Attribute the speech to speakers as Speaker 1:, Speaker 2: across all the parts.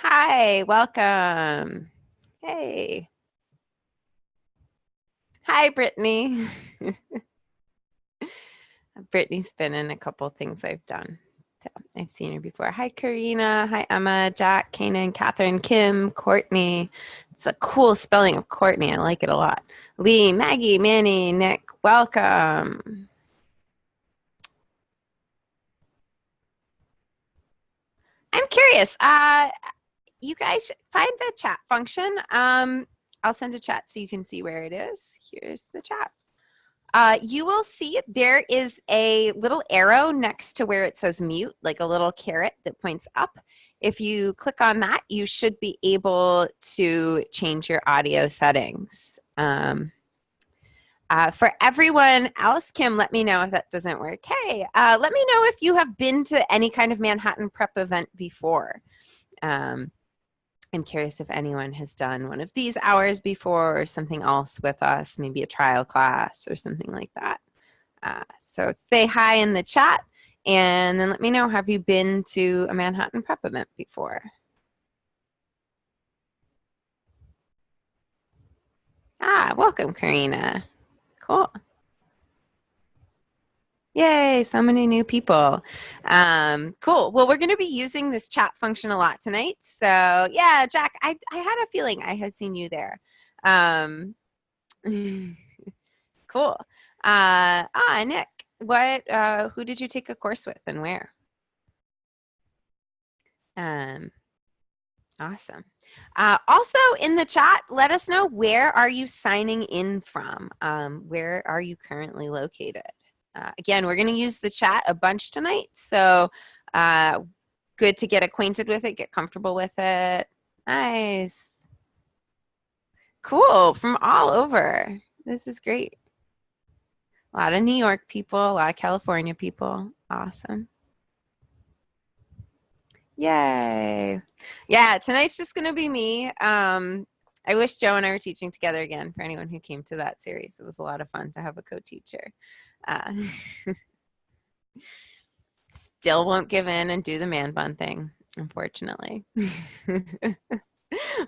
Speaker 1: Hi, welcome. Hey. Hi, Brittany. Brittany's been in a couple things I've done. So I've seen her before. Hi, Karina. Hi, Emma, Jack, Kanan, Catherine, Kim, Courtney. It's a cool spelling of Courtney. I like it a lot. Lee, Maggie, Manny, Nick, welcome. I'm curious. You guys find the chat function. I'll send a chat so you can see where it is. Here's the chat. You will see there is a little arrow next to where it says mute, like a little caret that points up. If you click on that, you should be able to change your audio settings. For everyone else, Kim, let me know if that doesn't work. Hey, let me know if you have been to any kind of Manhattan Prep event before. I'm curious if anyone has done one of these hours before or something else with us, maybe a trial class or something like that. So say hi in the chat and then let me know, have you been to a Manhattan Prep event before? Welcome, Karina. Cool. Yay, so many new people. Cool. Well, we're going to be using this chat function a lot tonight. So yeah, Jack, I had a feeling I had seen you there. Cool. Nick, who did you take a course with and where? Awesome. Also in the chat, let us know, where are you signing in from? Where are you currently located? Again, we're going to use the chat a bunch tonight, so good to get acquainted with it, get comfortable with it. Nice. Cool, from all over. This is great. A lot of New York people, a lot of California people. Awesome. Yay. Yeah, tonight's just going to be me. I wish Joe and I were teaching together again, for anyone who came to that series. It was a lot of fun to have a co-teacher. Still won't give in and do the man bun thing, unfortunately. Oh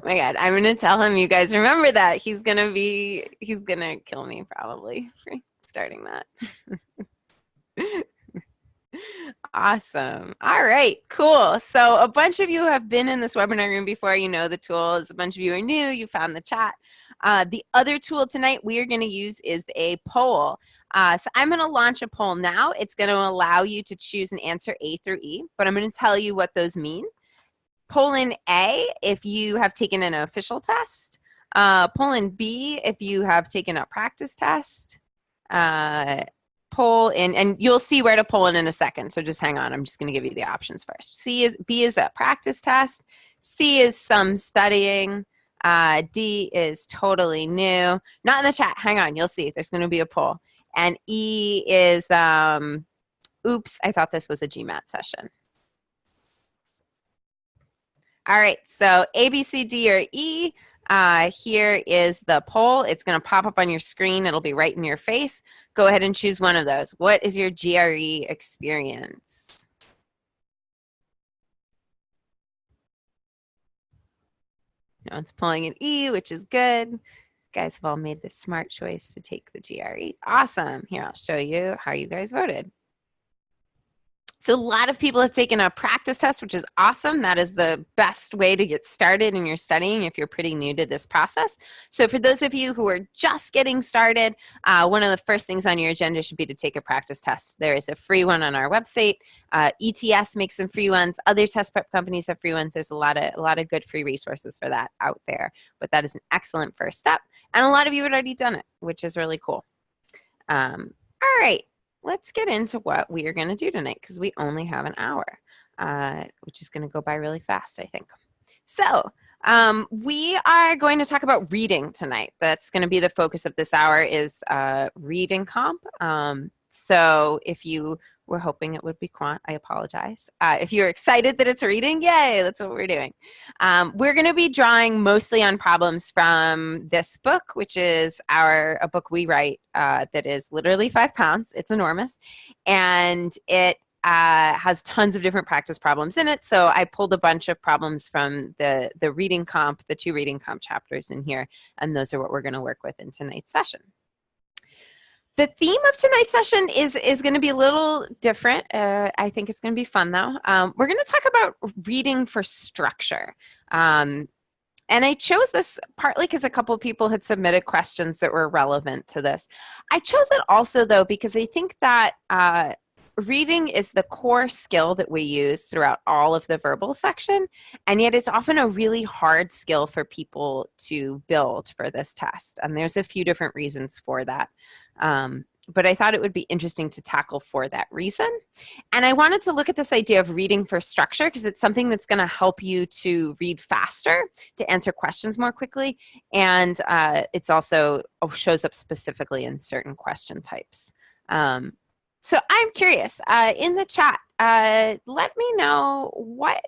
Speaker 1: my God, I'm going to tell him, you guys remember that. He's going to kill me probably for starting that. Awesome. All right, cool. So a bunch of you have been in this webinar room before. You know the tools. A bunch of you are new. You found the chat. The other tool tonight we are going to use is a poll. So I'm going to launch a poll now. It's going to allow you to choose an answer A through E, but I'm going to tell you what those mean. Poll in A if you have taken an official test. Poll in B if you have taken a practice test. Poll in, and you'll see where to poll in a second, so just hang on. I'm just going to give you the options first. B is a practice test. C is some studying. D is totally new. Not in the chat. Hang on. You'll see. There's going to be a poll. And E is, oops, I thought this was a GMAT session. All right. So A, B, C, D, or E. Here is the poll. It's going to pop up on your screen. It'll be right in your face. Go ahead and choose one of those. What is your GRE experience? No one's pulling an E, which is good. You guys have all made the smart choice to take the GRE. Awesome. Here, I'll show you how you guys voted. So a lot of people have taken a practice test, which is awesome. That is the best way to get started in your studying if you're pretty new to this process. So for those of you who are just getting started, one of the first things on your agenda should be to take a practice test. There is a free one on our website. ETS makes some free ones. Other test prep companies have free ones. There's a lot of good free resources for that out there. But that is an excellent first step. And a lot of you had already done it, which is really cool. All right. Let's get into what we are going to do tonight, because we only have an hour, which is going to go by really fast, I think. So we are going to talk about reading tonight. That's going to be the focus of this hour, is reading comp. So if you were hoping it would be quant, I apologize. If you're excited that it's reading, yay, that's what we're doing. We're going to be drawing mostly on problems from this book, which is a book we write that is literally 5 pounds. It's enormous. And it has tons of different practice problems in it. So I pulled a bunch of problems from the reading comp, the 2 reading comp chapters in here, and those are what we're going to work with in tonight's session. The theme of tonight's session is going to be a little different. I think it's going to be fun, though. We're going to talk about reading for structure. And I chose this partly because a couple of people had submitted questions that were relevant to this. I chose it also, though, because I think that reading is the core skill that we use throughout all of the verbal section, and yet it's often a really hard skill for people to build for this test. And there's a few different reasons for that. But I thought it would be interesting to tackle for that reason. And I wanted to look at this idea of reading for structure because it's something that's going to help you to read faster, to answer questions more quickly, and it's also shows up specifically in certain question types. So I'm curious, in the chat, let me know what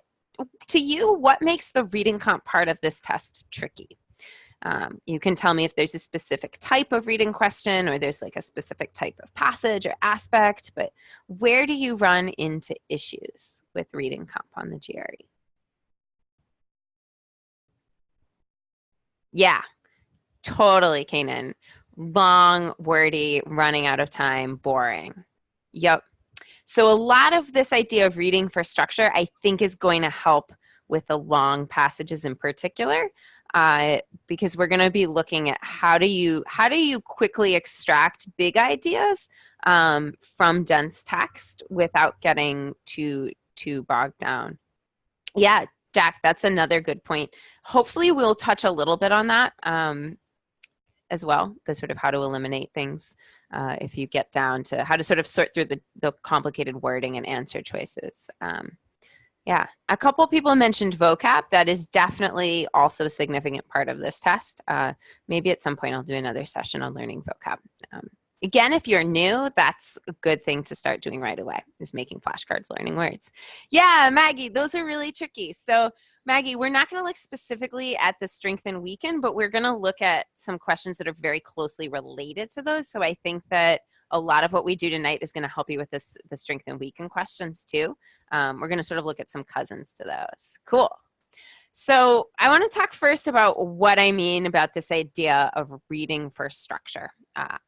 Speaker 1: makes the reading comp part of this test tricky. You can tell me if there's a specific type of reading question or there's like a specific type of passage or aspect, but where do you run into issues with reading comp on the GRE? Yeah, totally, Kanan. Long, wordy, running out of time, boring. Yep. So a lot of this idea of reading for structure, I think, is going to help with the long passages in particular, because we're going to be looking at how do you quickly extract big ideas from dense text without getting too bogged down. Yeah, Jack, that's another good point. Hopefully we'll touch a little bit on that as well, the sort of how to eliminate things if you get down to how to sort of sort through the complicated wording and answer choices. Yeah, a couple people mentioned vocab. That is definitely also a significant part of this test. Maybe at some point I'll do another session on learning vocab. Again, if you're new, that's a good thing to start doing right away, is making flashcards, learning words. Yeah, Maggie, those are really tricky. So Maggie, we're not going to look specifically at the strength and weaken, but we're going to look at some questions that are very closely related to those. So I think that a lot of what we do tonight is going to help you with the strength and weaken questions too. We're going to sort of look at some cousins to those. Cool. So I want to talk first about what I mean about this idea of reading for structure.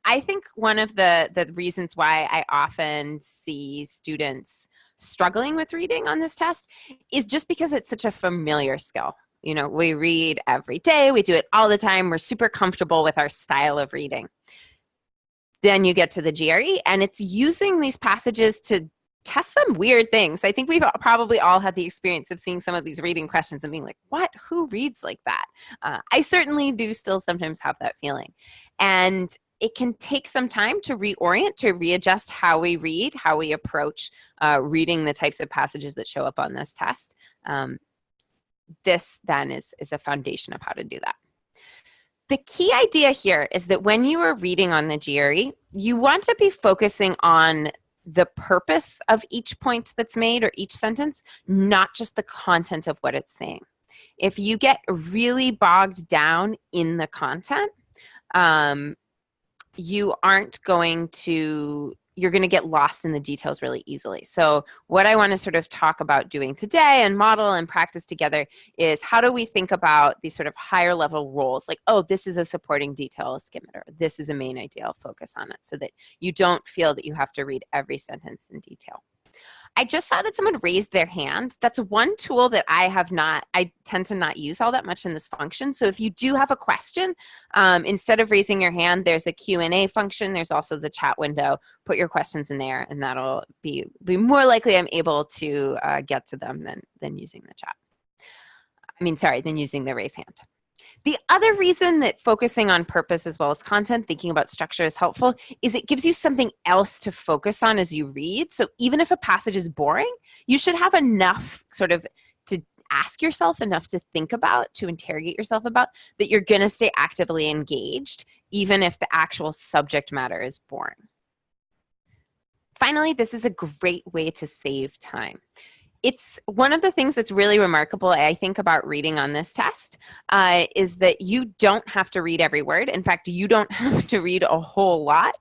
Speaker 1: I think one of the reasons why I often see students struggling with reading on this test is just because it's such a familiar skill. You know, we read every day, we do it all the time, we're super comfortable with our style of reading. Then you get to the GRE and it's using these passages to test some weird things. I think we've probably all had the experience of seeing some of these reading questions and being like, what? Who reads like that? I certainly do still sometimes have that feeling. And it can take some time to reorient, to readjust how we read, how we approach reading the types of passages that show up on this test. This then is a foundation of how to do that. The key idea here is that when you are reading on the GRE, you want to be focusing on the purpose of each point that's made or each sentence, not just the content of what it's saying. If you get really bogged down in the content, you're going to get lost in the details really easily. So what I want to sort of talk about doing today and model and practice together is how do we think about these sort of higher level roles, like, oh, this is a supporting detail, I'll skim it, or this is a main idea, I'll focus on it, so that you don't feel that you have to read every sentence in detail. I just saw that someone raised their hand. That's one tool that I tend to not use all that much in this function. So if you do have a question, instead of raising your hand, there's a Q&A function. There's also the chat window. Put your questions in there, and that'll be more likely I'm able to get to them than using the chat. Than using the raise hand. The other reason that focusing on purpose as well as content, thinking about structure is helpful, is it gives you something else to focus on as you read. So even if a passage is boring, you should have enough sort of to ask yourself, enough to think about, to interrogate yourself about, that you're going to stay actively engaged, even if the actual subject matter is boring. Finally, this is a great way to save time. It's one of the things that's really remarkable, I think, about reading on this test is that you don't have to read every word. In fact, you don't have to read a whole lot.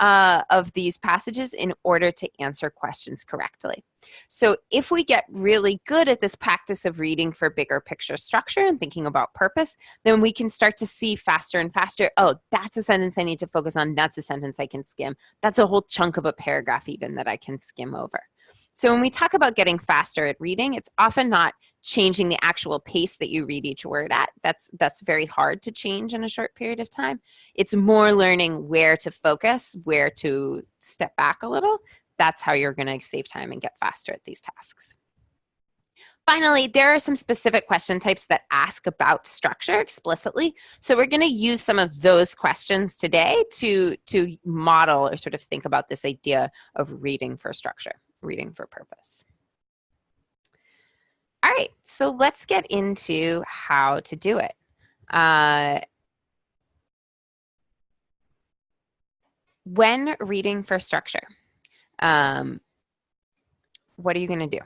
Speaker 1: of these passages in order to answer questions correctly. So if we get really good at this practice of reading for bigger picture structure and thinking about purpose, then we can start to see faster and faster, oh, that's a sentence I need to focus on. That's a sentence I can skim. That's a whole chunk of a paragraph even that I can skim over. So when we talk about getting faster at reading, it's often not changing the actual pace that you read each word at. That's very hard to change in a short period of time. It's more learning where to focus, where to step back a little. That's how you're going to save time and get faster at these tasks. Finally, there are some specific question types that ask about structure explicitly. So we're going to use some of those questions today to model or sort of think about this idea of reading for structure, reading for purpose. All right, so let's get into how to do it. When reading for structure, what are you going to do?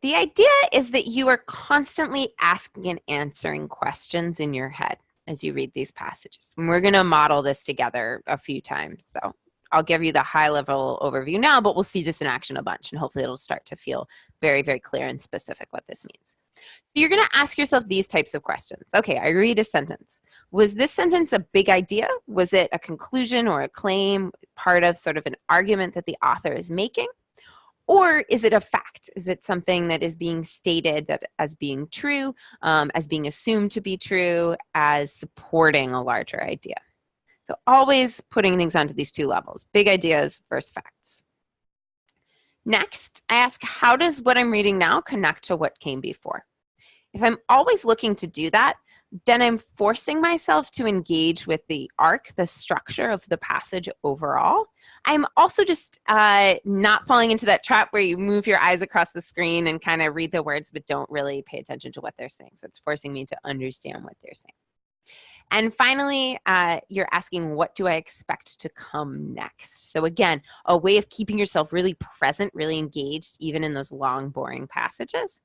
Speaker 1: The idea is that you are constantly asking and answering questions in your head as you read these passages. And we're going to model this together a few times. So I'll give you the high-level overview now, but we'll see this in action a bunch, and hopefully it'll start to feel very, very clear and specific what this means. So you're going to ask yourself these types of questions. Okay, I read a sentence. Was this sentence a big idea? Was it a conclusion or a claim, part of sort of an argument that the author is making? Or is it a fact? Is it something that is being stated that as being true, as being assumed to be true, as supporting a larger idea? So always putting things onto these two levels, big ideas versus facts. Next, I ask, how does what I'm reading now connect to what came before? If I'm always looking to do that, then I'm forcing myself to engage with the arc, the structure of the passage overall. I'm also just not falling into that trap where you move your eyes across the screen and kind of read the words but don't really pay attention to what they're saying. So it's forcing me to understand what they're saying. And finally, you're asking, what do I expect to come next? So again, a way of keeping yourself really present, really engaged, even in those long, boring passages.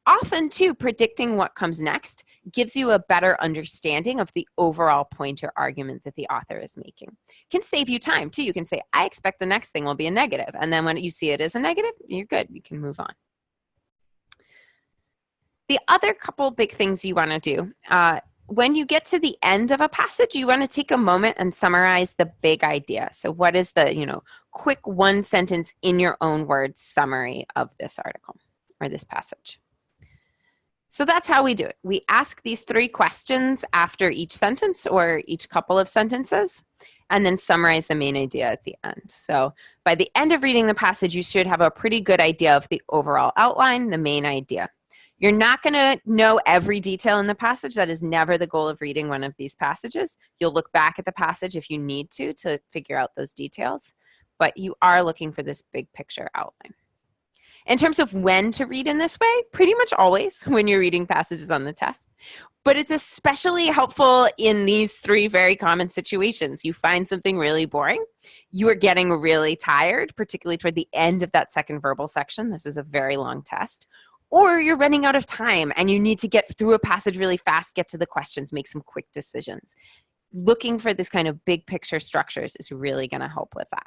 Speaker 1: Often, too, predicting what comes next gives you a better understanding of the overall point or argument that the author is making. It can save you time, too. You can say, I expect the next thing will be a negative. And then when you see it as a negative, you're good. You can move on. The other couple big things you want to do, when you get to the end of a passage, you want to take a moment and summarize the big idea. So what is the, quick one sentence in your own words summary of this article or this passage? So that's how we do it. We ask these 3 questions after each sentence or each couple of sentences, and then summarize the main idea at the end. So by the end of reading the passage, you should have a pretty good idea of the overall outline, the main idea. You're not going to know every detail in the passage. That is never the goal of reading one of these passages. You'll look back at the passage if you need to figure out those details, but you are looking for this big picture outline. In terms of when to read in this way, pretty much always when you're reading passages on the test. But it's especially helpful in these 3 very common situations. You find something really boring. You are getting really tired, particularly toward the end of that second verbal section. This is a very long test. Or you're running out of time and you need to get through a passage really fast, get to the questions, make some quick decisions. Looking for this kind of big picture structures is really going to help with that.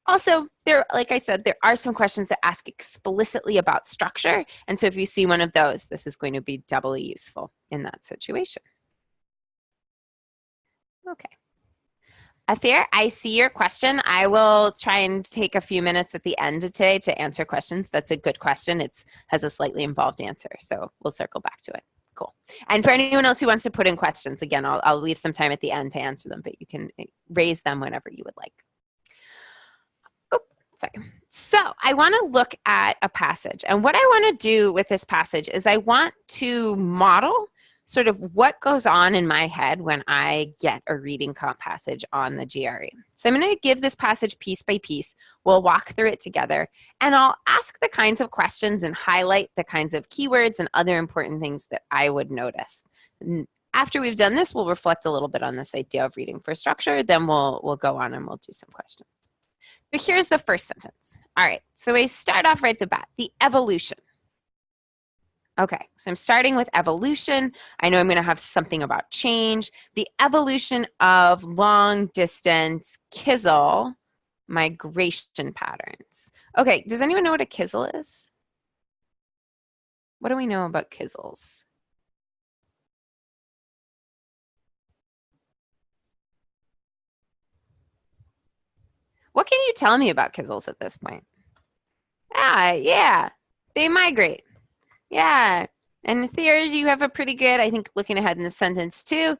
Speaker 1: Also, like I said, there are some questions that ask explicitly about structure. And so if you see one of those, this is going to be doubly useful in that situation. Okay. Athir, I see your question. I will try and take a few minutes at the end of today to answer questions. That's a good question. It has a slightly involved answer, so we'll circle back to it. Cool. And for anyone else who wants to put in questions, again, I'll leave some time at the end to answer them, but you can raise them whenever you would like. Sorry. So I want to look at a passage. And what I want to do with this passage is I want to model sort of what goes on in my head when I get a reading comp passage on the GRE. So I'm going to give this passage piece by piece. We'll walk through it together. And I'll ask the kinds of questions and highlight the kinds of keywords and other important things that I would notice. After we've done this, we'll reflect a little bit on this idea of reading for structure. Then we'll go on and we'll do some questions. So here's the first sentence. All right, so we start off right at the bat, the evolution. Okay, so I'm starting with evolution. I know I'm going to have something about change. The evolution of long distance kissel migration patterns. Okay, does anyone know what a kissel is? What do we know about kissels? What can you tell me about kissels at this point? Ah, yeah, they migrate. Yeah, and in theory, you have a pretty good, I think, looking ahead in the sentence too.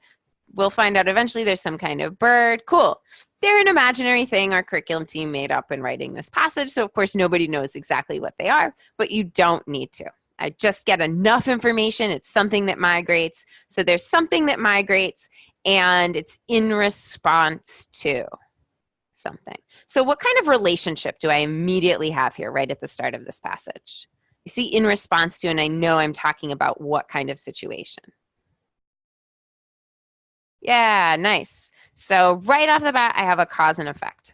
Speaker 1: We'll find out eventually there's some kind of bird. Cool. They're an imaginary thing our curriculum team made up in writing this passage. So, of course, nobody knows exactly what they are, but you don't need to. I just get enough information. It's something that migrates. So there's something that migrates, and it's in response to something. So what kind of relationship do I immediately have here right at the start of this passage? You see, in response to, and I know I'm talking about what kind of situation. Yeah, nice. So right off the bat, I have a cause and effect.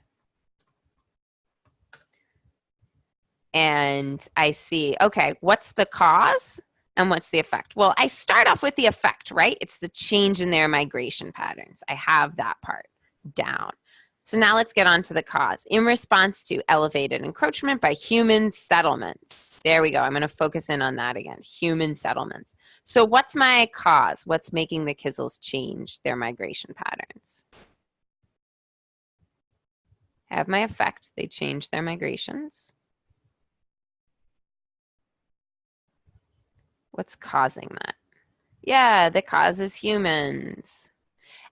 Speaker 1: And I see, okay, what's the cause and what's the effect? Well, I start off with the effect, right? It's the change in their migration patterns. I have that part down. So now let's get on to the cause. In response to elevated encroachment by human settlements. There we go. I'm going to focus in on that again. Human settlements. So what's my cause? What's making the kissels change their migration patterns? I have my effect. They change their migrations. What's causing that? Yeah, the cause is humans.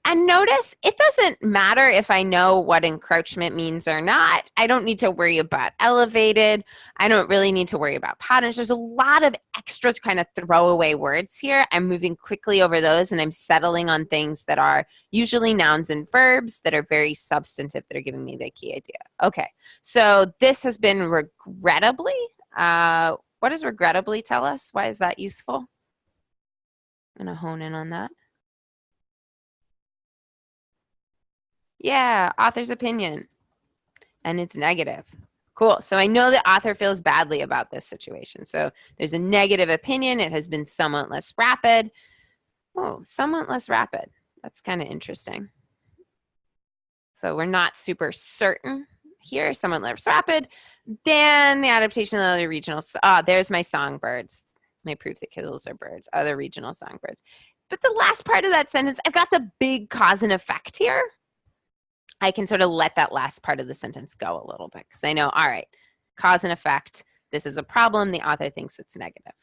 Speaker 1: And notice it doesn't matter if I know what encroachment means or not. I don't need to worry about elevated. I don't really need to worry about patterns. There's a lot of extra kind of throwaway words here. I'm moving quickly over those and I'm settling on things that are usually nouns and verbs that are very substantive that are giving me the key idea. Okay, so this has been regrettably. What does regrettably tell us? Why is that useful? I'm going to hone in on that. Yeah, author's opinion. And it's negative. Cool. So I know the author feels badly about this situation. So there's a negative opinion. It has been somewhat less rapid. Oh, somewhat less rapid. That's kind of interesting. So we're not super certain here. Somewhat less rapid than the adaptation of other regional. There's my songbirds. My proof that kissels are birds. Other regional songbirds. But the last part of that sentence, I've got the big cause and effect here. I can sort of let that last part of the sentence go a little bit because I know, all right, cause and effect, this is a problem. The author thinks it's negative.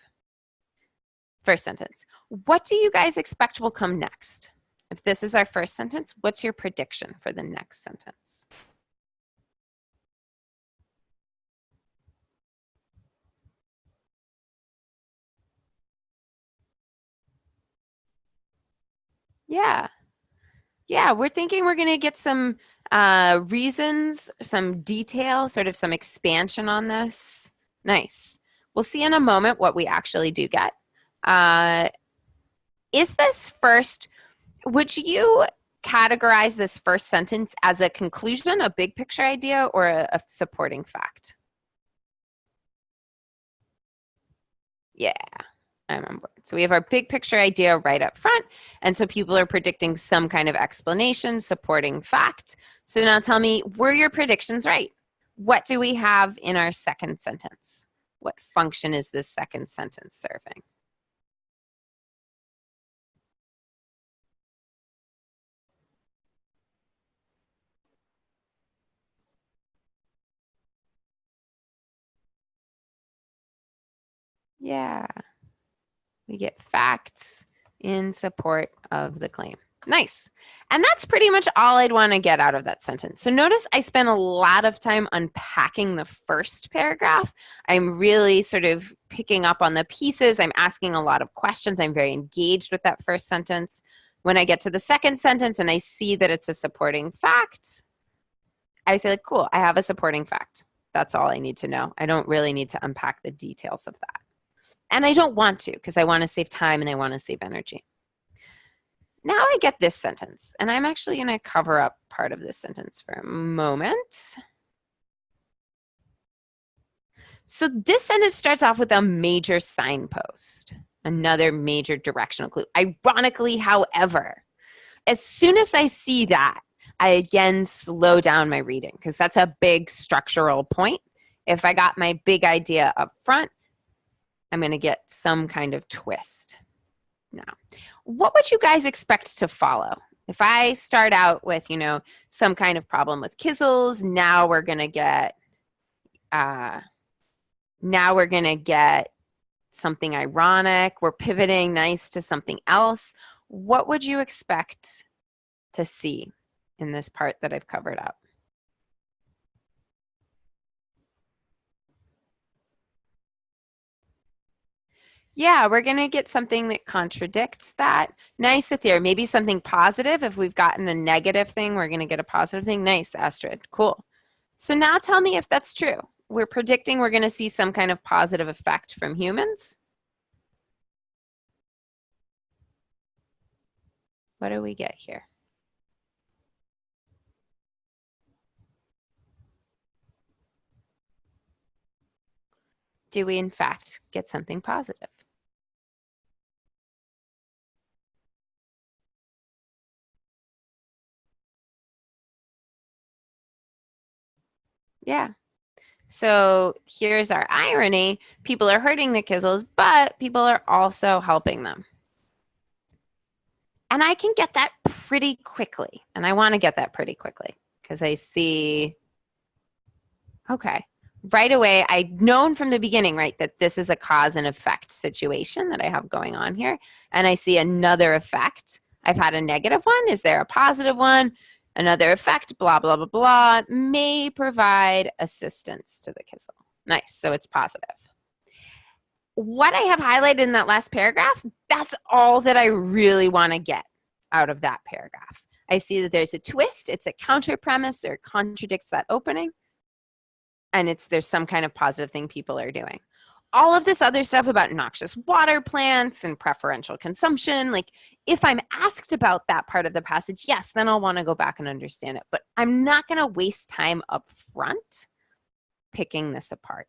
Speaker 1: First sentence, what do you guys expect will come next? If this is our first sentence, what's your prediction for the next sentence? Yeah. Yeah, we're thinking we're going to get some reasons, some detail, sort of some expansion on this. Nice. We'll see in a moment what we actually do get. Is this first, would you categorize this first sentence as a conclusion, a big picture idea, or a supporting fact? Yeah, I'm on board. So we have our big picture idea right up front. And so people are predicting some kind of explanation, supporting fact. So now tell me, were your predictions right? What do we have in our second sentence? What function is this second sentence serving? Yeah, we get facts in support of the claim. Nice. And that's pretty much all I'd want to get out of that sentence. So notice I spent a lot of time unpacking the first paragraph. I'm really sort of picking up on the pieces. I'm asking a lot of questions. I'm very engaged with that first sentence. When I get to the second sentence and I see that it's a supporting fact, I say, like, cool, I have a supporting fact. That's all I need to know. I don't really need to unpack the details of that. And I don't want to because I want to save time and I want to save energy. Now I get this sentence, and I'm actually going to cover up part of this sentence for a moment. So this sentence starts off with a major signpost, another major directional clue. Ironically, however, as soon as I see that, I again slow down my reading because that's a big structural point. If I got my big idea up front, I'm going to get some kind of twist. Now, what would you guys expect to follow? If I start out with, some kind of problem with Kizzles, now we're going to get something ironic. We're pivoting nice to something else. What would you expect to see in this part that I've covered up? Yeah, we're going to get something that contradicts that. Nice, Aether. Maybe something positive. If we've gotten a negative thing, we're going to get a positive thing. Nice, Astrid. Cool. So now tell me if that's true. We're predicting we're going to see some kind of positive effect from humans. What do we get here? Do we, in fact, get something positive? Yeah. So here's our irony. People are hurting the Kizzles, but people are also helping them. And I can get that pretty quickly. And I want to get that pretty quickly because I see, okay, right away, I'd known from the beginning, right, that this is a cause and effect situation that I have going on here. And I see another effect. I've had a negative one. Is there a positive one? Another effect, blah, blah, blah, blah, may provide assistance to the Kizzle. Nice, so it's positive. What I have highlighted in that last paragraph, that's all that I really want to get out of that paragraph. I see that there's a twist, it's a counter premise or contradicts that opening, and there's some kind of positive thing people are doing. All of this other stuff about noxious water plants and preferential consumption, like if I'm asked about that part of the passage, yes, then I'll want to go back and understand it. But I'm not going to waste time up front picking this apart.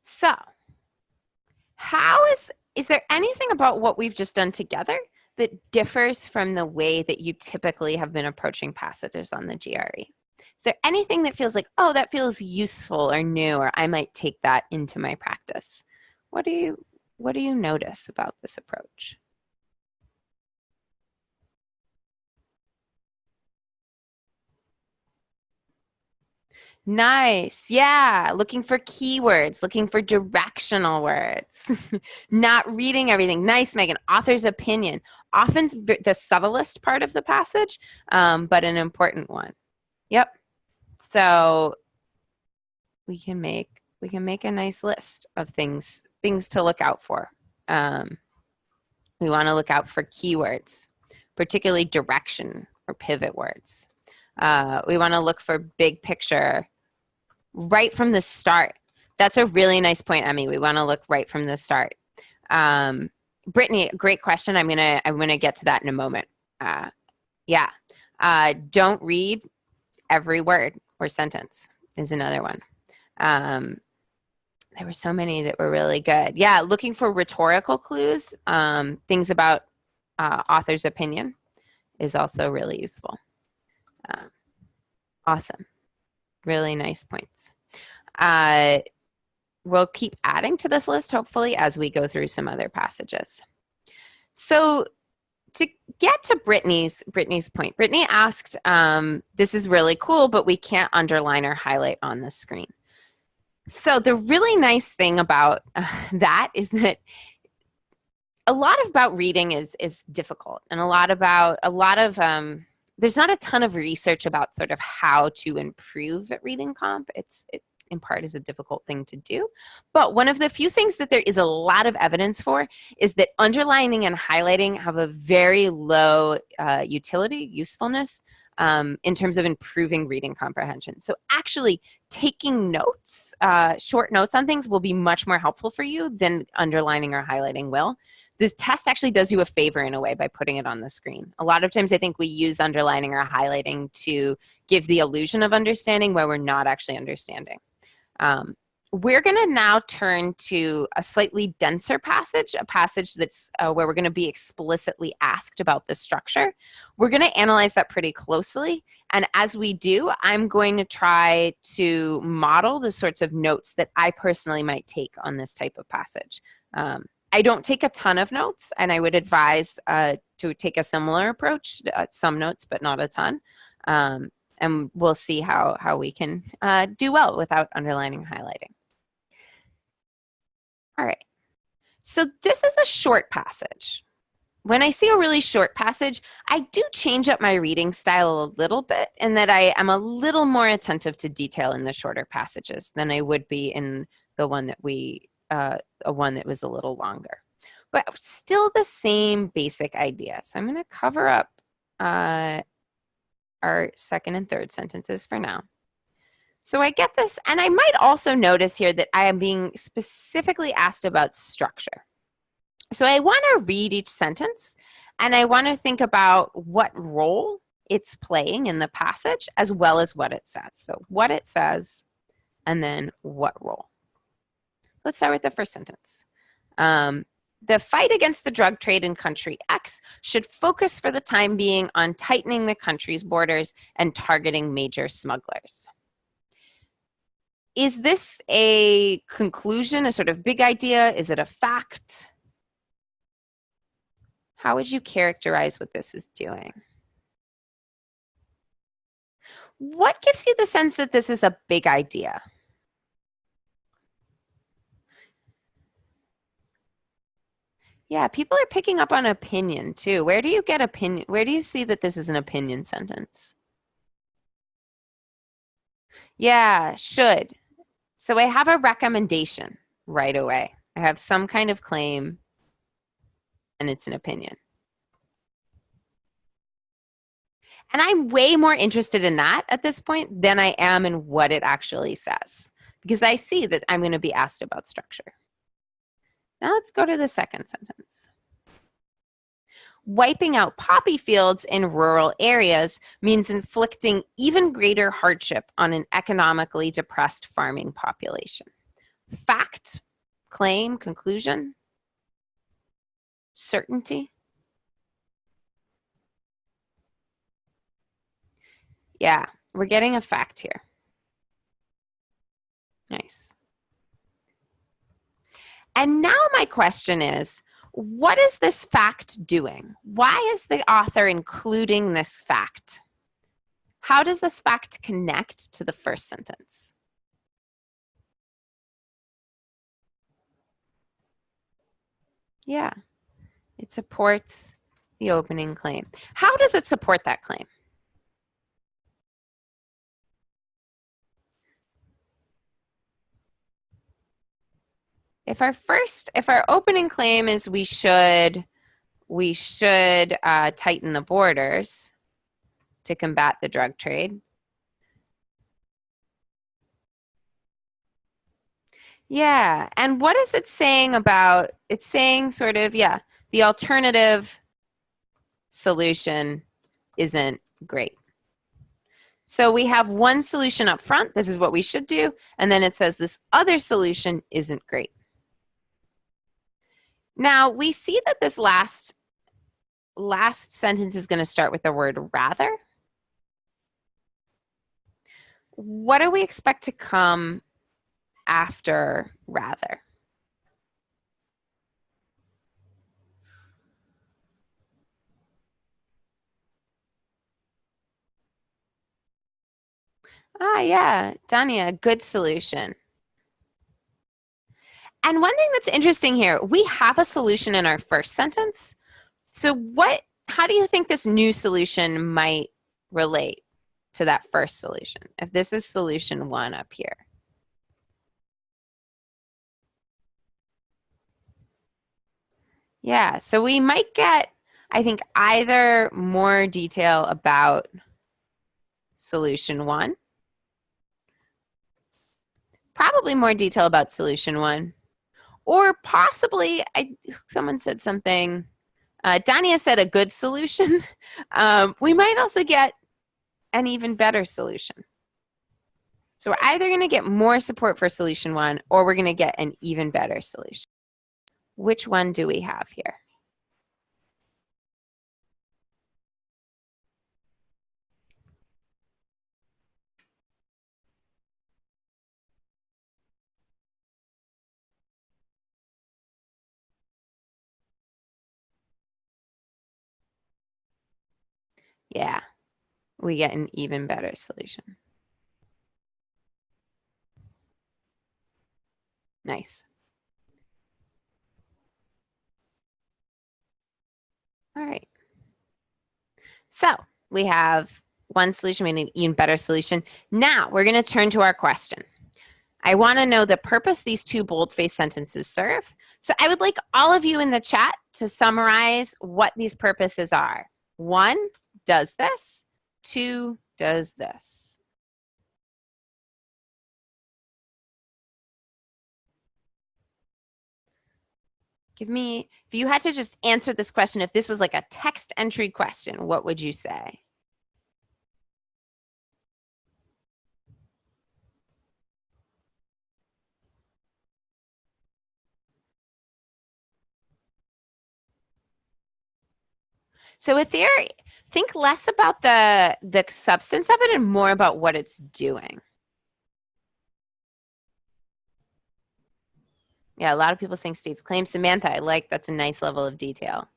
Speaker 1: So, is there anything about what we've just done together that differs from the way that you typically have been approaching passages on the GRE? Is there anything that feels like, oh, that feels useful or new, or I might take that into my practice? What do you notice about this approach? Nice. Yeah. Looking for keywords, looking for directional words, not reading everything. Nice, Megan. Author's opinion. Often the subtlest part of the passage, but an important one. Yep. So we can make a nice list of things to look out for. We want to look out for keywords, particularly direction or pivot words. We want to look for big picture right from the start. That's a really nice point, Emmy. We want to look right from the start. Brittany, great question. I'm gonna get to that in a moment. Yeah. Don't read every word or sentence is another one. There were so many that were really good. Yeah, looking for rhetorical clues, things about author's opinion is also really useful. Awesome. Really nice points. We'll keep adding to this list, hopefully, as we go through some other passages. So to get to Brittany's point, Brittany asked, this is really cool, but we can't underline or highlight on the screen. So the really nice thing about that is that a lot about reading is difficult, and there's not a ton of research about sort of how to improve at reading comp. It in part is a difficult thing to do. But one of the few things that there is a lot of evidence for is that underlining and highlighting have a very low usefulness. in terms of improving reading comprehension. So actually taking notes, short notes on things will be much more helpful for you than underlining or highlighting will. This test actually does you a favor in a way by putting it on the screen. A lot of times I think we use underlining or highlighting to give the illusion of understanding where we're not actually understanding. We're going to now turn to a slightly denser passage, a passage that's where we're going to be explicitly asked about the structure. We're going to analyze that pretty closely. And as we do, I'm going to try to model the sorts of notes that I personally might take on this type of passage. I don't take a ton of notes, and I would advise to take a similar approach, some notes, but not a ton. And we'll see how we can do well without underlining or highlighting. All right, so this is a short passage. When I see a really short passage, I do change up my reading style a little bit in that I am a little more attentive to detail in the shorter passages than I would be in the one that one that was a little longer. But still the same basic idea. So I'm going to cover up our second and third sentences for now. So I get this, and I might also notice here that I am being specifically asked about structure. So I want to read each sentence, and I want to think about what role it's playing in the passage as well as what it says. So what it says, and then what role. Let's start with the first sentence. The fight against the drug trade in country X should focus for the time being on tightening the country's borders and targeting major smugglers. Is this a conclusion, a sort of big idea? Is it a fact? How would you characterize what this is doing? What gives you the sense that this is a big idea? Yeah, people are picking up on opinion too. Where do you get opinion? Where do you see that this is an opinion sentence? Yeah, should. So I have a recommendation right away. I have some kind of claim, and it's an opinion. And I'm way more interested in that at this point than I am in what it actually says, because I see that I'm going to be asked about structure. Now let's go to the second sentence. Wiping out poppy fields in rural areas means inflicting even greater hardship on an economically depressed farming population. Fact, claim, conclusion, certainty. Yeah, we're getting a fact here. Nice. And now my question is, what is this fact doing? Why is the author including this fact? How does this fact connect to the first sentence? Yeah, it supports the opening claim. How does it support that claim? If our opening claim is we should tighten the borders to combat the drug trade. Yeah, and what is it saying about, it's saying sort of, yeah, the alternative solution isn't great. So we have one solution up front, this is what we should do, and then it says this other solution isn't great. Now we see that this last sentence is going to start with the word rather. What do we expect to come after rather? Ah, yeah, Dania, good solution. And one thing that's interesting here, we have a solution in our first sentence. So how do you think this new solution might relate to that first solution? If this is solution 1 up here. Yeah, so we might get, I think, either more detail about solution 1. Probably more detail about solution 1. Or possibly, someone said something, Dania said a good solution. We might also get an even better solution. So we're either going to get more support for solution 1 or we're going to get an even better solution. Which one do we have here? Yeah, we get an even better solution. Nice. All right. So we have one solution, we need an even better solution. Now we're going to turn to our question. I want to know the purpose these two boldface sentences serve. So I would like all of you in the chat to summarize what these purposes are. 1, does this. 2, does this. Give me, if you had to just answer this question, if this was like a text entry question, what would you say? So with theory, think less about the substance of it and more about what it's doing. Yeah, a lot of people saying states claim. Samantha, I like, that's a nice level of detail.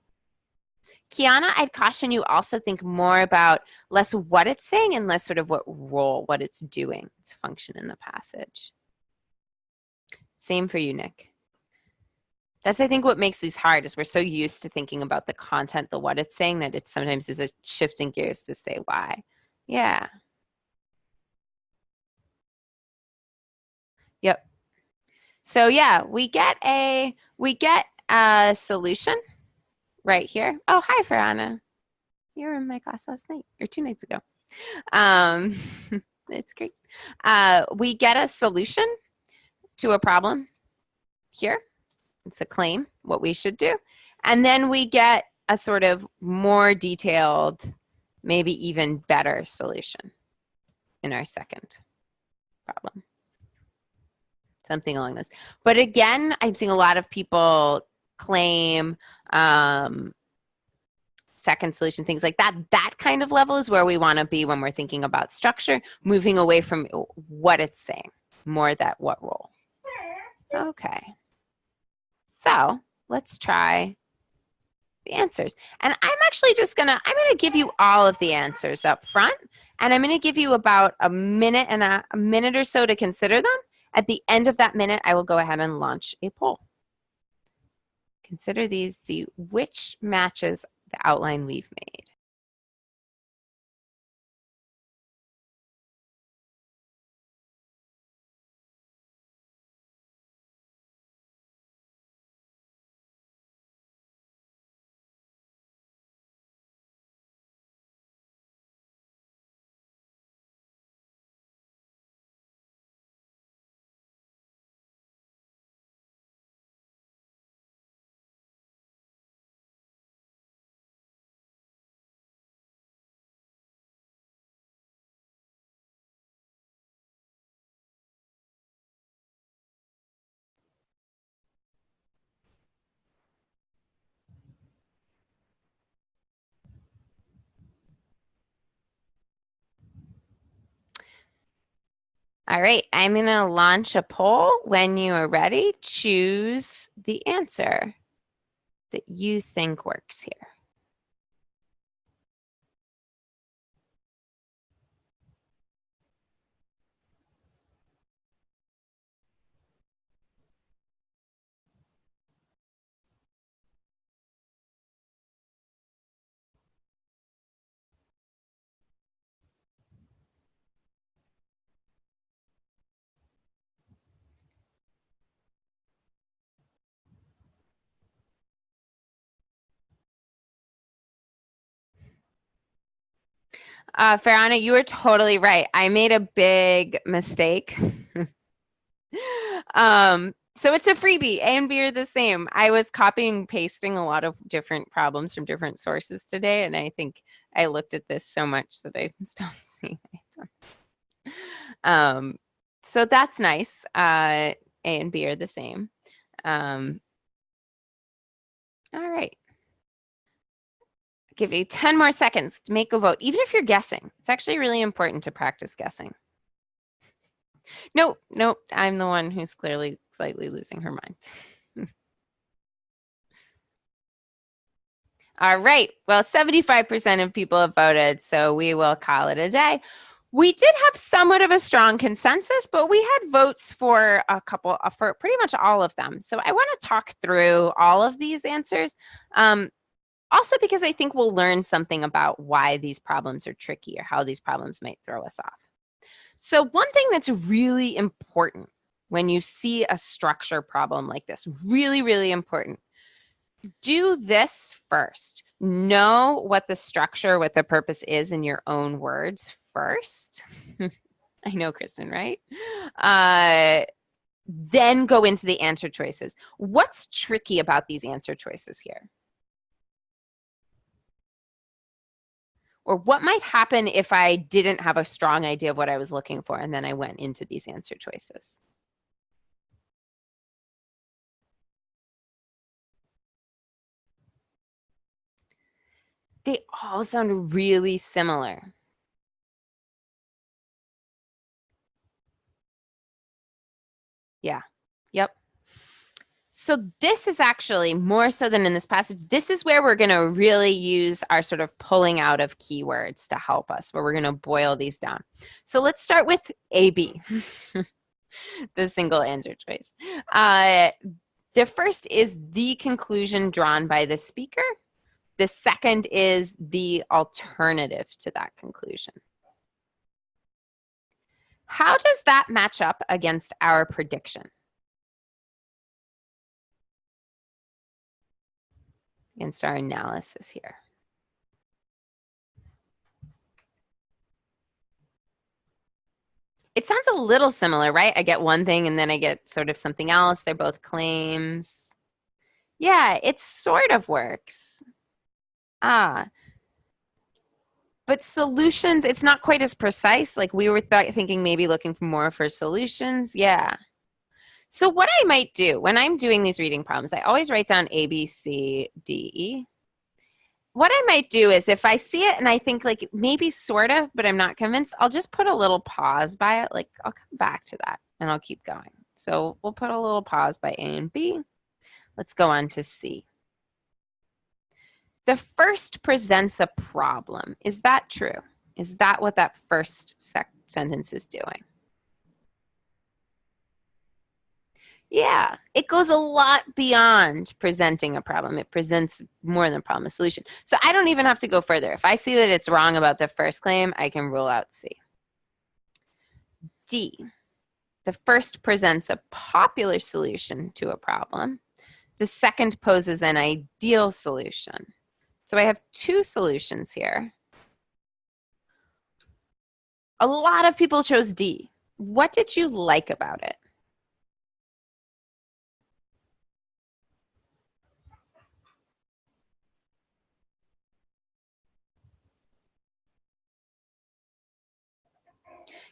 Speaker 1: Kiana, I'd caution you also think more about less what it's saying and less sort of what role, what it's doing, its function in the passage. Same for you, Nick. That's, I think, what makes these hard is we're so used to thinking about the content, the what it's saying, that it sometimes is a shifting gears to say why. Yeah. Yep. So yeah, we get a solution right here. Oh, hi, Farhana. You were in my class last night or 2 nights ago. It's great. We get a solution to a problem here. It's a claim, what we should do. And then we get a sort of more detailed, maybe even better solution in our second problem. Something along this. But again, I'm seeing a lot of people claim second solution, things like that. That kind of level is where we want to be when we're thinking about structure, moving away from what it's saying, more that what role. Okay. So let's try the answers. And I'm actually just I'm gonna give you all of the answers up front, and I'm gonna give you about a minute and a minute or so to consider them. At the end of that minute, I will go ahead and launch a poll. Consider these, see which matches the outline we've made. All right, I'm going to launch a poll. When you are ready, choose the answer that you think works here. Farhana, you were totally right. I made a big mistake. So it's a freebie. A and B are the same. I was copying and pasting a lot of different problems from different sources today, and I think I looked at this so much that I just don't see it. So that's nice. A and B are the same. All right. I'll give you 10 more seconds to make a vote, even if you're guessing. It's actually really important to practice guessing. Nope, nope. I'm the one who's clearly slightly losing her mind. All right. Well, 75% of people have voted, so we will call it a day. We did have somewhat of a strong consensus, but we had votes for for pretty much all of them. So I want to talk through all of these answers. Also because I think we'll learn something about why these problems are tricky or how these problems might throw us off. So one thing that's really important when you see a structure problem like this, really, really important, do this first. Know what the structure, what the purpose is in your own words first. I know, Kristen, right? Then go into the answer choices. What's tricky about these answer choices here? Or what might happen if I didn't have a strong idea of what I was looking for and then I went into these answer choices? They all sound really similar. Yeah. Yep. So this is actually more so than in this passage. This is where we're going to really use our sort of pulling out of keywords to help us, where we're going to boil these down. So let's start with AB, the single answer choice. The first is the conclusion drawn by the speaker. The second is the alternative to that conclusion. How does that match up against our prediction? Against our analysis here. It sounds a little similar, right? I get one thing and then I get sort of something else. They're both claims. Yeah, it sort of works. But solutions, it's not quite as precise. Like we were thinking maybe looking for more for solutions. Yeah. So what I might do when I'm doing these reading problems, I always write down A, B, C, D, E. What I might do is if I see it and I think like maybe sort of, but I'm not convinced, I'll just put a little pause by it. Like I'll come back to that and I'll keep going. So we'll put a little pause by A and B. Let's go on to C. The first presents a problem. Is that true? Is that what that first sentence is doing? Yeah, it goes a lot beyond presenting a problem. It presents more than a problem, a solution. So I don't even have to go further. If I see that it's wrong about the first claim, I can rule out C. D, the first presents a popular solution to a problem. The second poses an ideal solution. So I have two solutions here. A lot of people chose D. What did you like about it?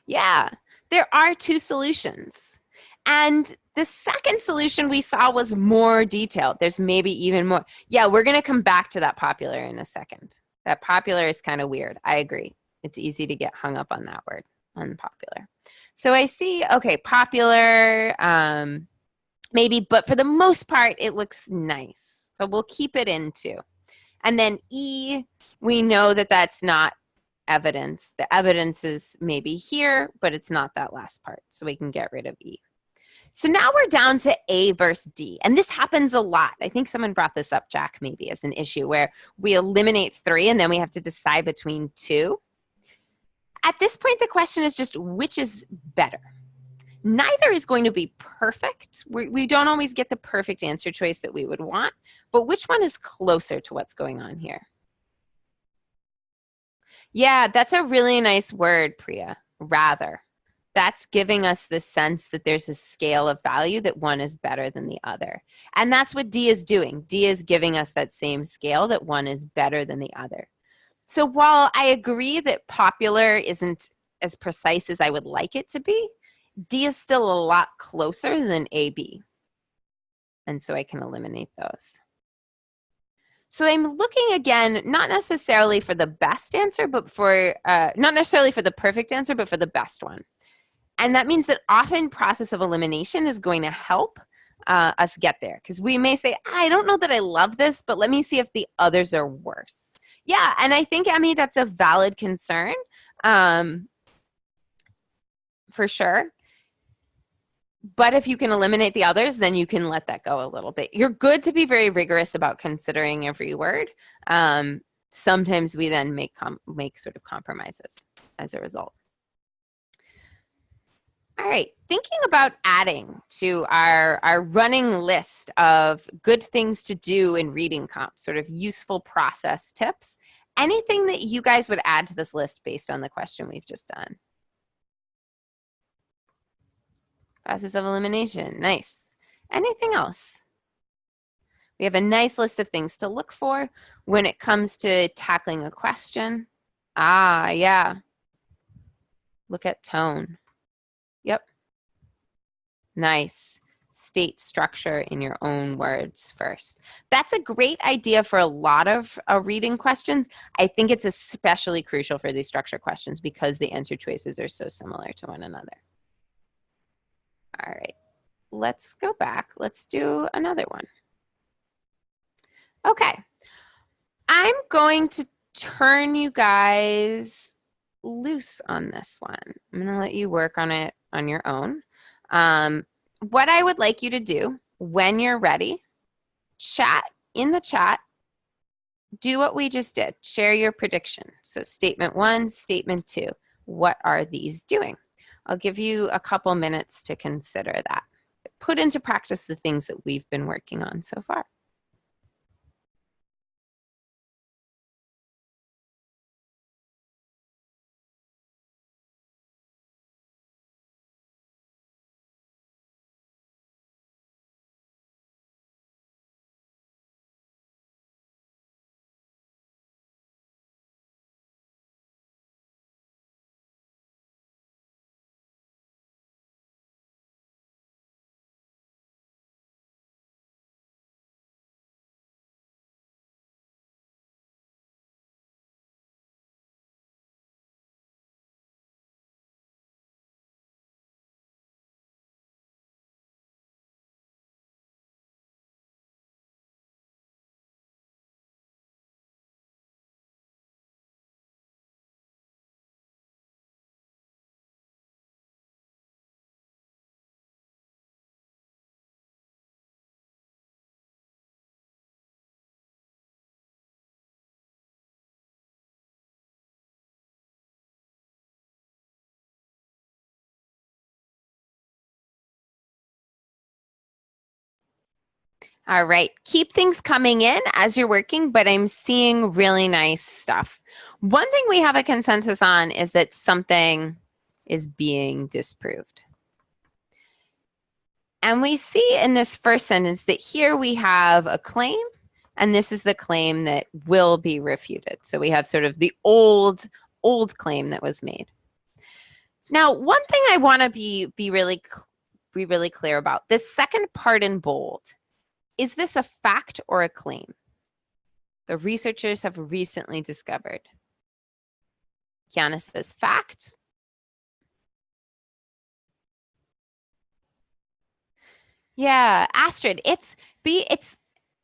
Speaker 1: Yeah, there are two solutions. And the second solution we saw was more detailed. There's maybe even more. Yeah, we're going to come back to that popular in a second. That popular is kind of weird. I agree. It's easy to get hung up on that word, unpopular. So I see, okay, popular, maybe, but for the most part, it looks nice. So we'll keep it in too. And then E, we know that that's not evidence. The evidence is maybe here, but it's not that last part. So we can get rid of E. So now we're down to A versus D. And this happens a lot. I think someone brought this up, Jack, maybe as an issue where we eliminate 3 and then we have to decide between 2. At this point, the question is just which is better? Neither is going to be perfect. We don't always get the perfect answer choice that we would want, but which one is closer to what's going on here? Yeah, that's a really nice word, Priya. Rather. That's giving us the sense that there's a scale of value that one is better than the other. And that's what D is doing. D is giving us that same scale that one is better than the other. So while I agree that popular isn't as precise as I would like it to be, D is still a lot closer than AB. And so I can eliminate those. So I'm looking again, not necessarily for the best answer, but for, not necessarily for the perfect answer, but for the best one. And that means that often process of elimination is going to help us get there. Because we may say, I don't know that I love this, but let me see if the others are worse. Yeah, and I think, Emmy, that's a valid concern for sure. But if you can eliminate the others, then you can let that go a little bit. You're good to be very rigorous about considering every word. Sometimes we then make sort of compromises as a result. All right, thinking about adding to our running list of good things to do in reading comp, sort of useful process tips. Anything that you guys would add to this list based on the question we've just done? Process of elimination, nice. Anything else? We have a nice list of things to look for when it comes to tackling a question. Ah, yeah. Look at tone. Yep. Nice. State structure in your own words first. That's a great idea for a lot of reading questions. I think it's especially crucial for these structure questions because the answer choices are so similar to one another. All right, let's go back. Let's do another one. Okay, I'm going to turn you guys loose on this one. I'm going to let you work on it on your own. What I would like you to do when you're ready, chat in the chat, do what we just did. Share your prediction. So statement 1, statement 2. What are these doing? I'll give you a couple minutes to consider that. Put into practice the things that we've been working on so far. All right, keep things coming in as you're working, but I'm seeing really nice stuff. One thing we have a consensus on is that something is being disproved. And we see in this first sentence that here we have a claim, and this is the claim that will be refuted. So we have sort of the old claim that was made. Now, one thing I want to be really clear about, this second part in bold, is this a fact or a claim? The researchers have recently discovered. Kiana says fact. Yeah, Astrid, it's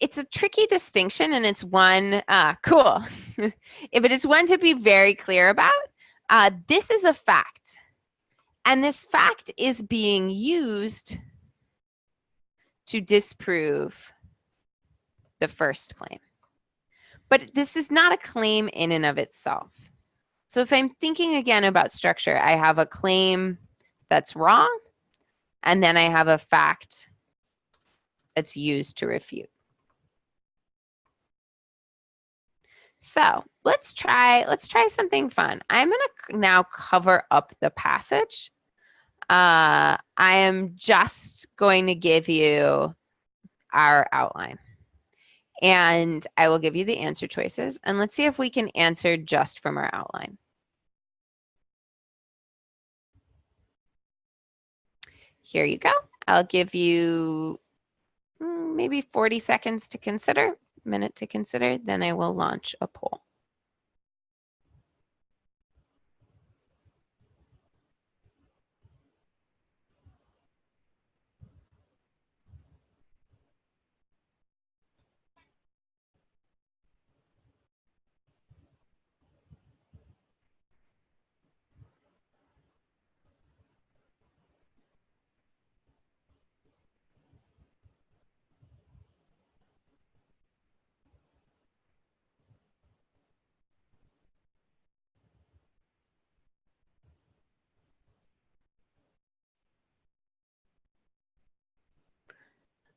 Speaker 1: a tricky distinction, and it's one cool. But it's one to be very clear about. This is a fact, and this fact is being used to disprove the first claim. But this is not a claim in and of itself. So if I'm thinking again about structure, I have a claim that's wrong, and then I have a fact that's used to refute. So let's try something fun. I'm gonna now cover up the passage. I am just going to give you our outline. And I will give you the answer choices. And let's see if we can answer just from our outline. Here you go. I'll give you maybe 40 seconds to consider, minute to consider, then I will launch a poll.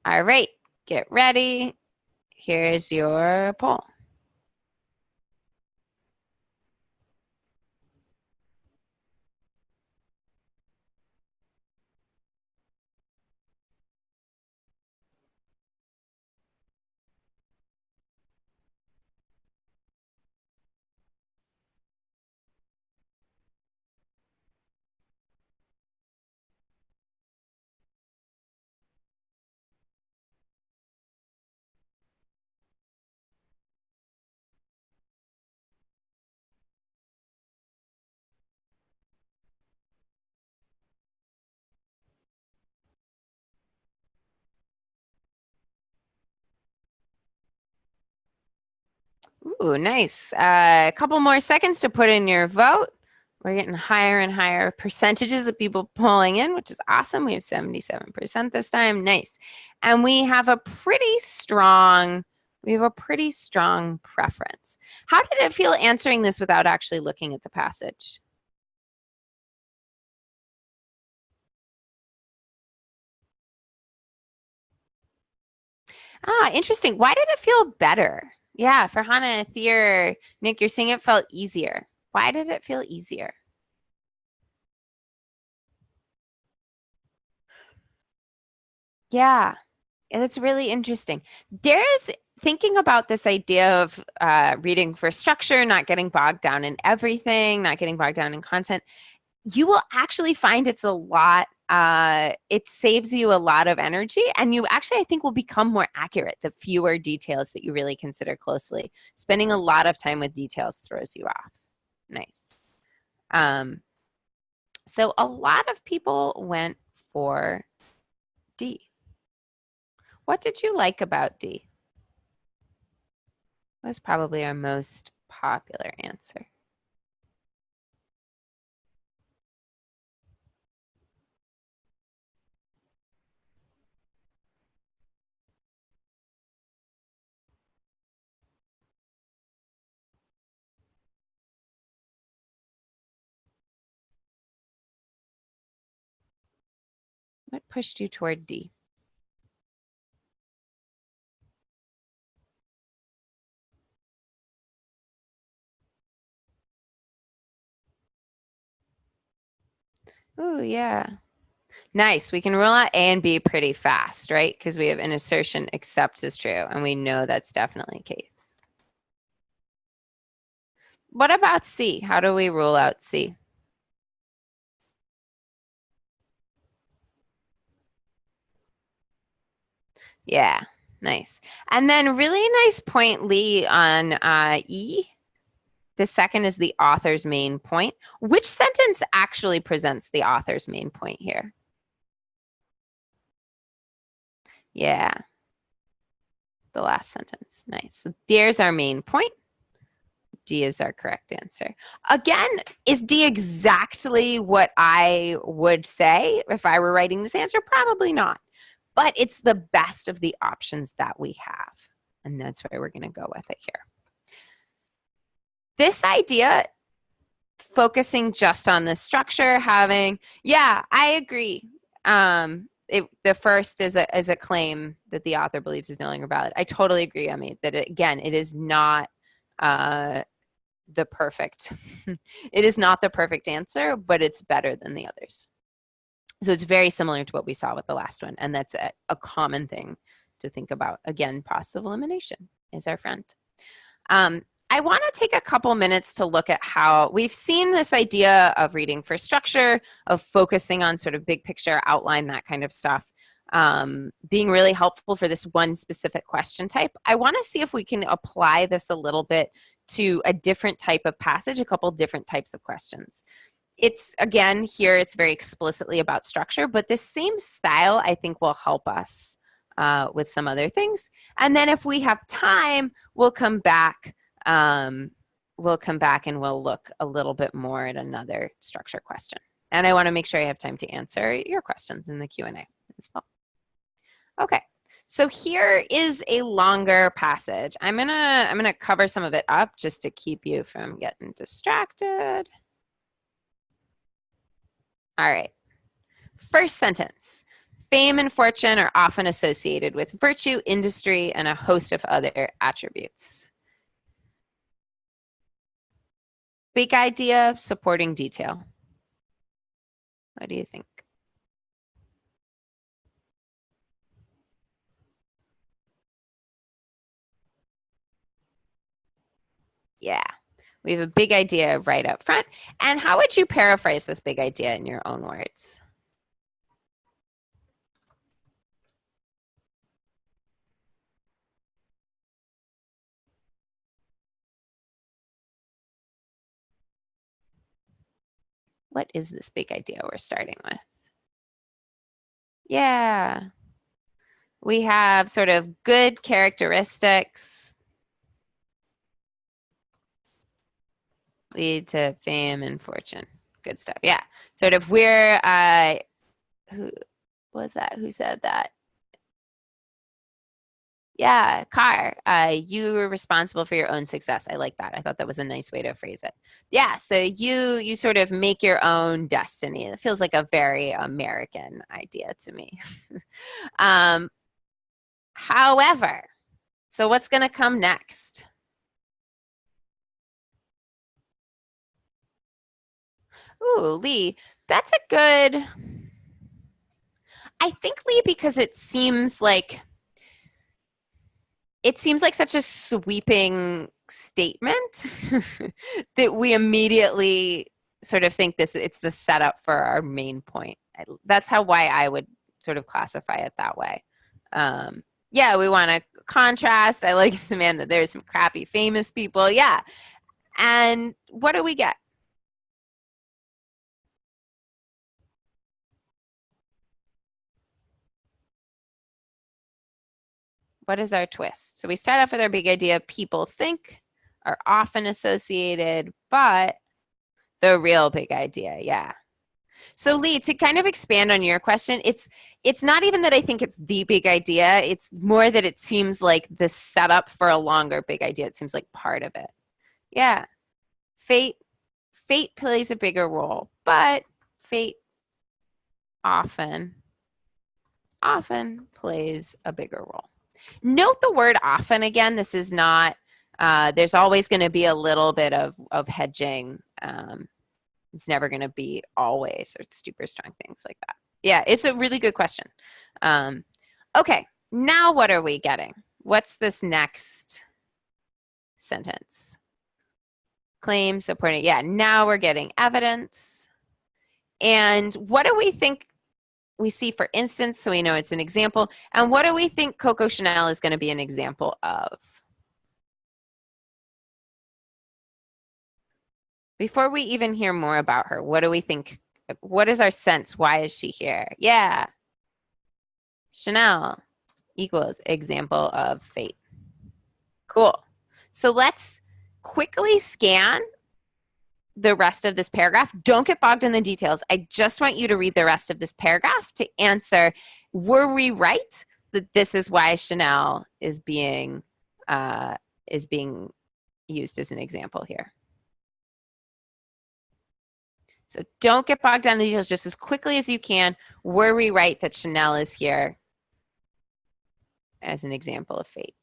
Speaker 1: All right, get ready. Here's your poll. Ooh, nice. A couple more seconds to put in your vote. We're getting higher and higher percentages of people polling in, which is awesome. We have 77% this time. Nice. And we have a pretty strong preference. How did it feel answering this without actually looking at the passage? Ah, interesting. Why did it feel better? Yeah, for Hannah, Thier, Nick, you're saying it felt easier. Why did it feel easier? Yeah, that's really interesting. There's thinking about this idea of reading for structure, not getting bogged down in everything, not getting bogged down in content. You will actually find it's a lot. It saves you a lot of energy, and you actually, I think, will become more accurate the fewer details that you really consider closely. Spending a lot of time with details throws you off. Nice. Um, so a lot of people went for D. What did you like about D? Was probably our most popular answer. What pushed you toward D? Oh, yeah. Nice. We can rule out A and B pretty fast, right? Because we have an assertion except is true, and we know that's definitely the case. What about C? How do we rule out C? Yeah, nice. And then really nice point, Lee, on E. The second is the author's main point. Which sentence actually presents the author's main point here? Yeah, the last sentence. Nice. So there's our main point. D is our correct answer. Again, is D exactly what I would say if I were writing this answer? Probably not. But it's the best of the options that we have. And that's why we're going to go with it here. This idea, focusing just on the structure, yeah, I agree. The first is a claim that the author believes is no longer valid. I totally agree, Emmy, that again, it is not the perfect. It is not the perfect answer, but it's better than the others. So it's very similar to what we saw with the last one, and that's a common thing to think about. Again, process of elimination is our friend. I want to take a couple minutes to look at how we've seen this idea of reading for structure, of focusing on sort of big picture, outline, that kind of stuff, being really helpful for this one specific question type. I want to see if we can apply this a little bit to a different type of passage, a couple different types of questions. It's, again, here it's very explicitly about structure, but this same style I think will help us with some other things. And then if we have time, we'll come back and we'll look a little bit more at another structure question. And I want to make sure I have time to answer your questions in the Q&A as well. Okay, so here is a longer passage. I'm gonna cover some of it up just to keep you from getting distracted. All right, first sentence. Fame and fortune are often associated with virtue, industry, and a host of other attributes. Big idea, supporting detail. What do you think? Yeah, we have a big idea right up front. And how would you paraphrase this big idea in your own words? What is this big idea we're starting with? Yeah. We have sort of good characteristics lead to fame and fortune. Good stuff. Yeah. Sort of we're, who was that? Who said that? Yeah, Car, you were responsible for your own success. I like that. I thought that was a nice way to phrase it. Yeah, so you sort of make your own destiny. It feels like a very American idea to me. However, so what's going to come next? Ooh, Lee, that's a good, I think, Lee, because it seems like such a sweeping statement that we immediately sort of think it's the setup for our main point. That's why I would sort of classify it that way. Yeah, we want to contrast. I like Samantha. There's some crappy famous people. Yeah. And what do we get? What is our twist? So we start off with our big idea. People think are often associated, but the real big idea. Yeah. So Lee, to kind of expand on your question, it's not even that I think it's the big idea. It's more that it seems like the setup for a longer big idea. It seems like part of it. Yeah. Fate plays a bigger role, but fate often plays a bigger role. Note the word often again. This is not, there's always going to be a little bit of hedging. It's never going to be always or super strong things like that. Yeah, it's a really good question. Okay, now what are we getting? What's this next sentence? Claim supporting. Yeah, now we're getting evidence. And what do we think we see, for instance, so we know it's an example? And what do we think Coco Chanel is going to be an example of? Before we even hear more about her, what do we think? What is our sense? Why is she here? Yeah. Chanel equals example of fate. Cool. So let's quickly scan the rest of this paragraph. Don't get bogged in the details. I just want you to read the rest of this paragraph to answer, were we right that this is why Chanel is being used as an example here? So don't get bogged down in the details, just as quickly as you can. Were we right that Chanel is here as an example of fate?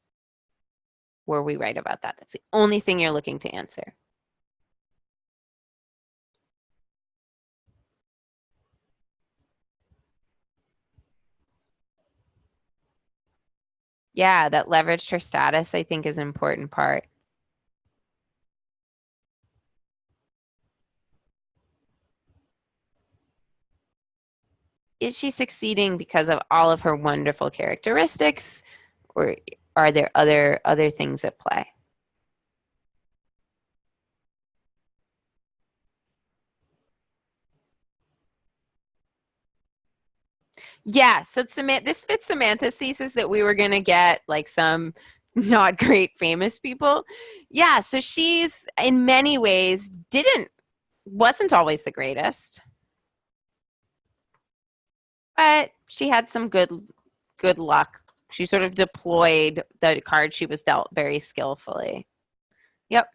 Speaker 1: Were we right about that? That's the only thing you're looking to answer. Yeah, that leveraged her status, I think, is an important part. Is she succeeding because of all of her wonderful characteristics, or are there other things at play? Yeah, so this fits Samantha's thesis that we were going to get like some not great famous people. Yeah, so she's in many ways wasn't always the greatest, but she had some good luck. She sort of deployed the card she was dealt very skillfully. Yep.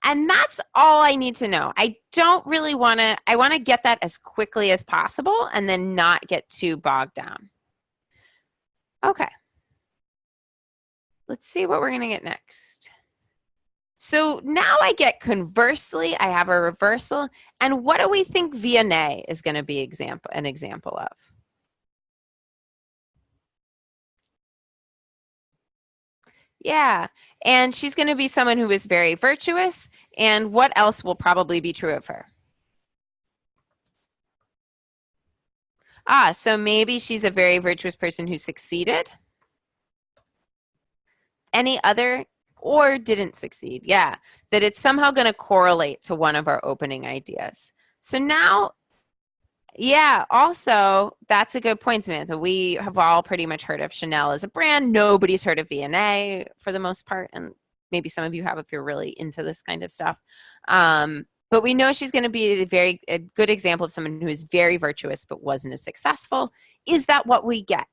Speaker 1: And that's all I need to know. I don't really want to, I want to get that as quickly as possible and then not get too bogged down. Okay. Let's see what we're going to get next. So now I get conversely, I have a reversal. And what do we think Vianney is going to be an example of? Yeah. And she's going to be someone who is very virtuous. And what else will probably be true of her? Ah, so maybe she's a very virtuous person who succeeded. Any other or didn't succeed? Yeah, that it's somehow going to correlate to one of our opening ideas. So now, yeah, also, that's a good point, Samantha. We have all pretty much heard of Chanel as a brand. Nobody's heard of V&A for the most part, and maybe some of you have if you're really into this kind of stuff. But we know she's going to be a good example of someone who is very virtuous but wasn't as successful. Is that what we get?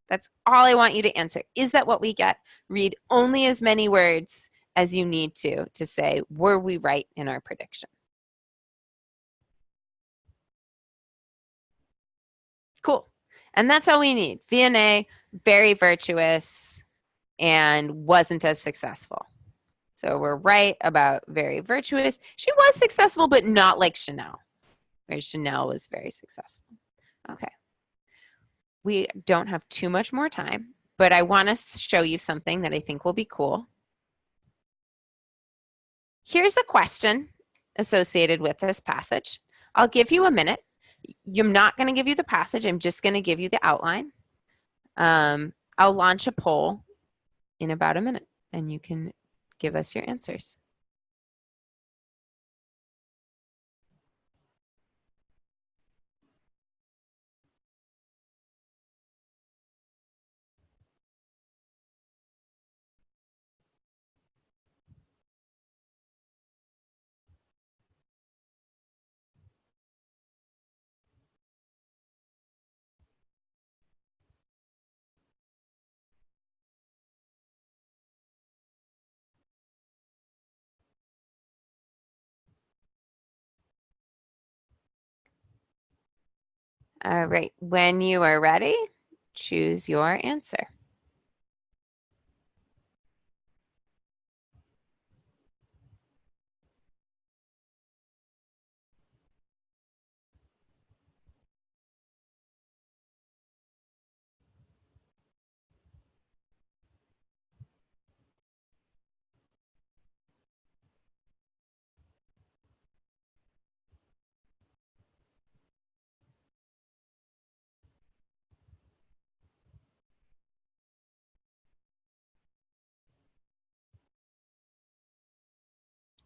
Speaker 1: That's all I want you to answer. Is that what we get? Read only as many words as you need to say, were we right in our prediction? Cool. And that's all we need. V&A, very virtuous, and wasn't as successful. So we're right about very virtuous. She was successful, but not like Chanel, where Chanel was very successful. Okay. We don't have too much more time, but I want to show you something that I think will be cool. Here's a question associated with this passage. I'll give you a minute. I'm not going to give you the passage. I'm just going to give you the outline. I'll launch a poll in about a minute, and you can give us your answers. All right. When you are ready, choose your answer.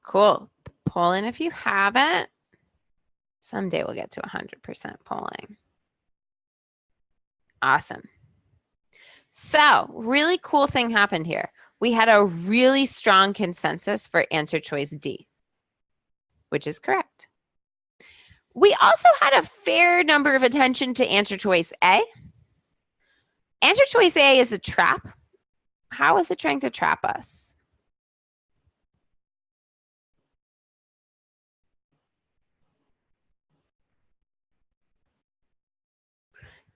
Speaker 1: Cool. Poll in if you haven't. Someday we'll get to 100% polling. Awesome. So, really cool thing happened here. We had a really strong consensus for answer choice D, which is correct. We also had a fair number of attention to answer choice A. Answer choice A is a trap. How is it trying to trap us?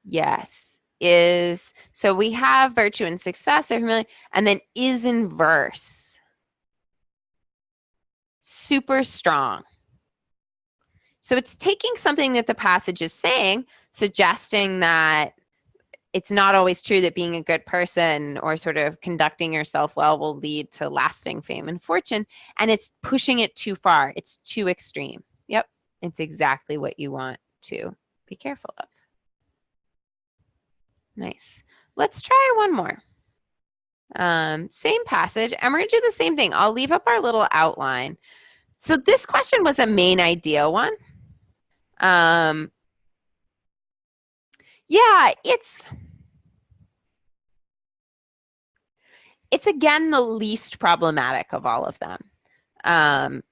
Speaker 1: Yes, is. So we have virtue and success, and then is inverse. super strong. So it's taking something that the passage is saying, suggesting that it's not always true that being a good person or sort of conducting yourself well will lead to lasting fame and fortune. And it's pushing it too far. It's too extreme. Yep. It's exactly what you want to be careful of. Nice. Let's try one more. Same passage, and we're going to do the same thing. I'll leave up our little outline. So this question was a main idea one. Yeah, it's again the least problematic of all of them.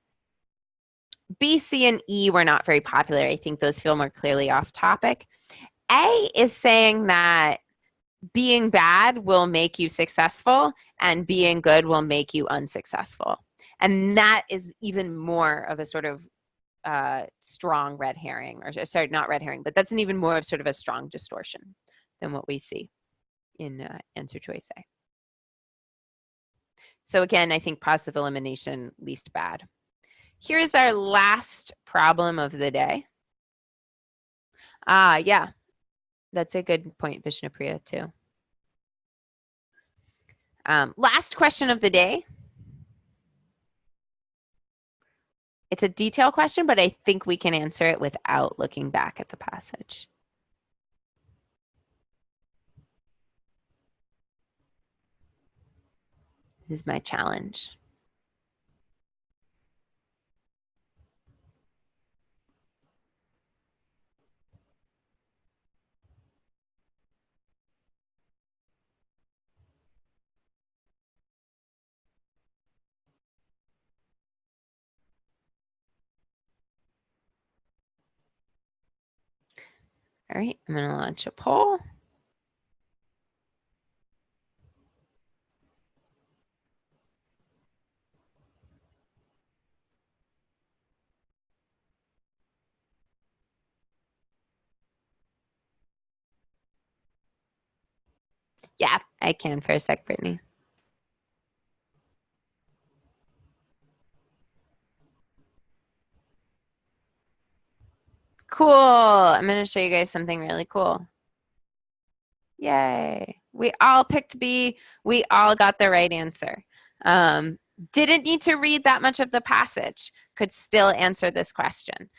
Speaker 1: B, C, and E were not very popular. I think those feel more clearly off topic. A is saying that being bad will make you successful and being good will make you unsuccessful. And that is even more of a sort of strong red herring, or sorry, not red herring, but that's an even more of sort of a strong distortion than what we see in answer choice A. So again, I think positive elimination, least bad. Here's our last problem of the day. Yeah, that's a good point, Vishnupriya, too. Last question of the day. It's a detail question, but I think we can answer it without looking back at the passage. This is my challenge. All right, I'm going to launch a poll. Yeah, I can for a sec, Brittany. Cool. I'm going to show you guys something really cool. Yay. We all picked B. We all got the right answer. Didn't need to read that much of the passage. Could still answer this question.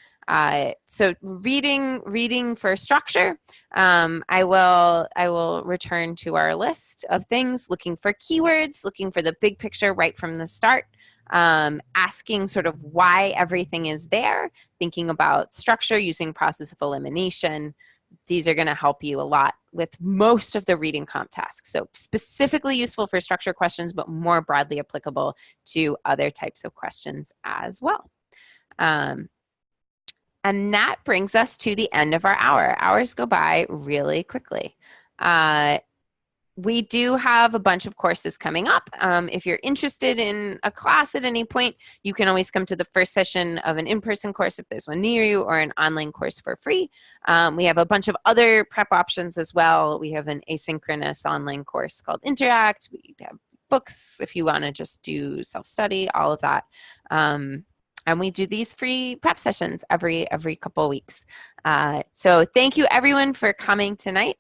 Speaker 1: So reading for structure, I will return to our list of things, looking for keywords, looking for the big picture right from the start, asking sort of why everything is there, thinking about structure using process of elimination. These are going to help you a lot with most of the reading comp tasks. So specifically useful for structure questions, but more broadly applicable to other types of questions as well. And that brings us to the end of our hour. Hours go by really quickly. We do have a bunch of courses coming up. If you're interested in a class at any point, you can always come to the first session of an in-person course if there's one near you, or an online course for free. We have a bunch of other prep options as well. We have an asynchronous online course called Interact. We have books if you want to just do self-study, all of that. And we do these free prep sessions every couple of weeks. So thank you everyone for coming tonight.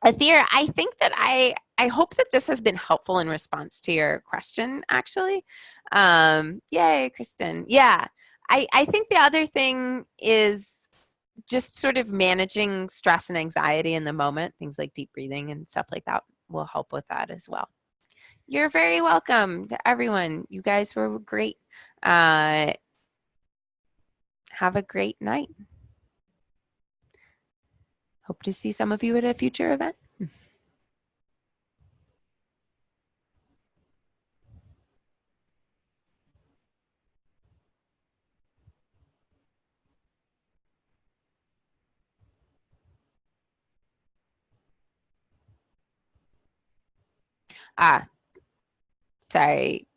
Speaker 1: Athir, I think that I hope that this has been helpful in response to your question, actually. Yay, Kristen. Yeah, I think the other thing is just sort of managing stress and anxiety in the moment. Things like deep breathing and stuff like that will help with that as well. You're very welcome to everyone. You guys were great. Have a great night. Hope to see some of you at a future event. Sorry.